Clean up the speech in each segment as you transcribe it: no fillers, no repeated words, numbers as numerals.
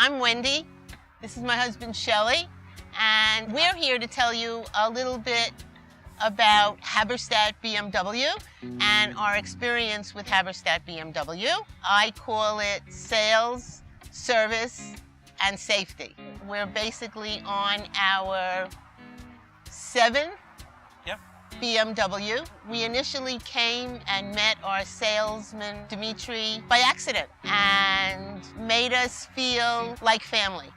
I'm Wendy. This is my husband, Sheldon, and we're here to tell you a little bit about Habberstad BMW and our experience with Habberstad BMW. I call it sales, service, and safety. We're basically on our 7th BMW. We initially came and met our salesman, Dimitri, by accident and made us feel like family.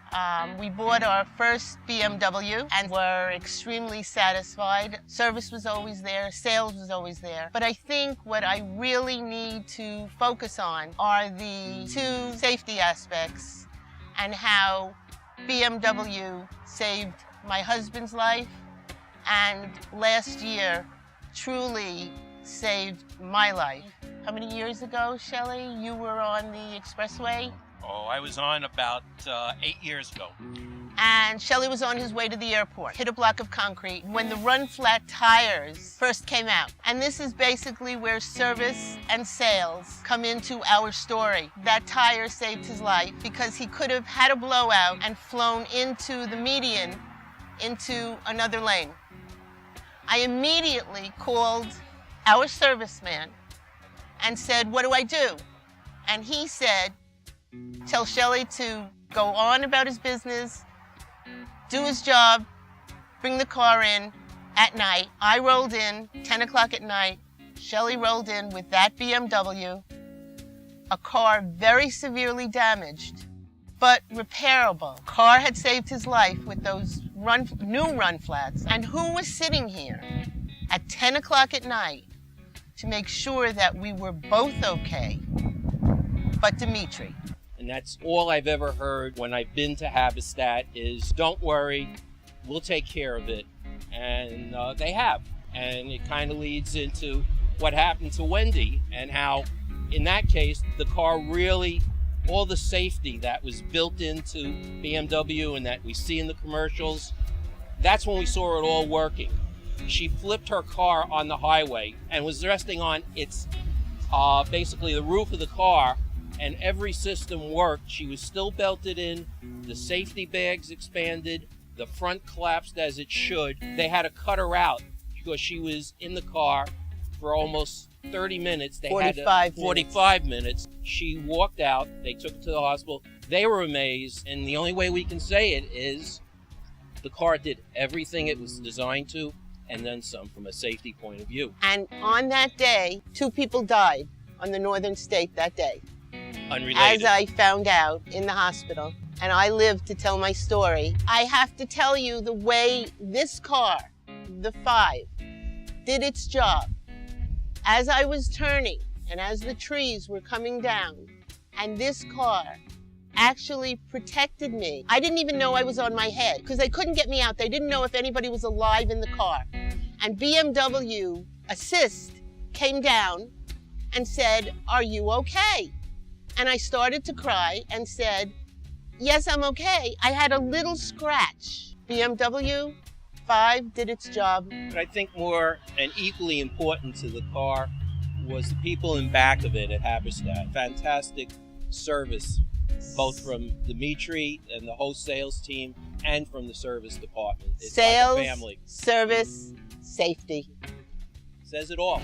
We bought our first BMW and were extremely satisfied. Service was always there, sales was always there. But I think what I really need to focus on are the 2 safety aspects and how BMW saved my husband's life and last year truly saved my life. How many years ago, Shelley, you were on the expressway? Oh, I was on about 8 years ago. And Shelley was on his way to the airport, hit a block of concrete when the run-flat tires first came out. And this is basically where service and sales come into our story. That tire saved his life because he could have had a blowout and flown into the median into another lane. I immediately called our serviceman and said, "What do I do?" And he said, "Tell Shelley to go on about his business, do his job, bring the car in at night." I rolled in, 10 o'clock at night. Shelley rolled in with that BMW, a car very severely damaged, but repairable. Car had saved his life with those new run flats. And who was sitting here at 10 o'clock at night to make sure that we were both okay, but Dimitri. And that's all I've ever heard when I've been to Habberstad is, "Don't worry, we'll take care of it." And they have. And it kind of leads into what happened to Wendy and how, in that case, the car really, all the safety that was built into BMW and that we see in the commercials, that's when we saw it all working. She flipped her car on the highway and was resting on its, basically the roof of the car, and every system worked. She was still belted in, the safety bags expanded, the front collapsed as it should. They had to cut her out because she was in the car for almost 30 minutes. They 45 minutes. She walked out. They took her to the hospital. They were amazed. And the only way we can say it is the car did everything it was designed to and then some from a safety point of view. And on that day, 2 people died on the northern state that day. Unrelated. As I found out in the hospital, and I lived to tell my story. I have to tell you the way this car, the 5, did its job. As I was turning and as the trees were coming down, and this car actually protected me. I didn't even know I was on my head because they couldn't get me out. They didn't know if anybody was alive in the car. And BMW Assist came down and said, "Are you okay?" And I started to cry and said, "Yes, I'm okay. I had a little scratch." BMW 5 did its job. But I think more and equally important to the car was the people in back of it at Habberstad. Fantastic service, both from Dimitri and the whole sales team and from the service department. It's Sales, like a family. service, safety. Says it all.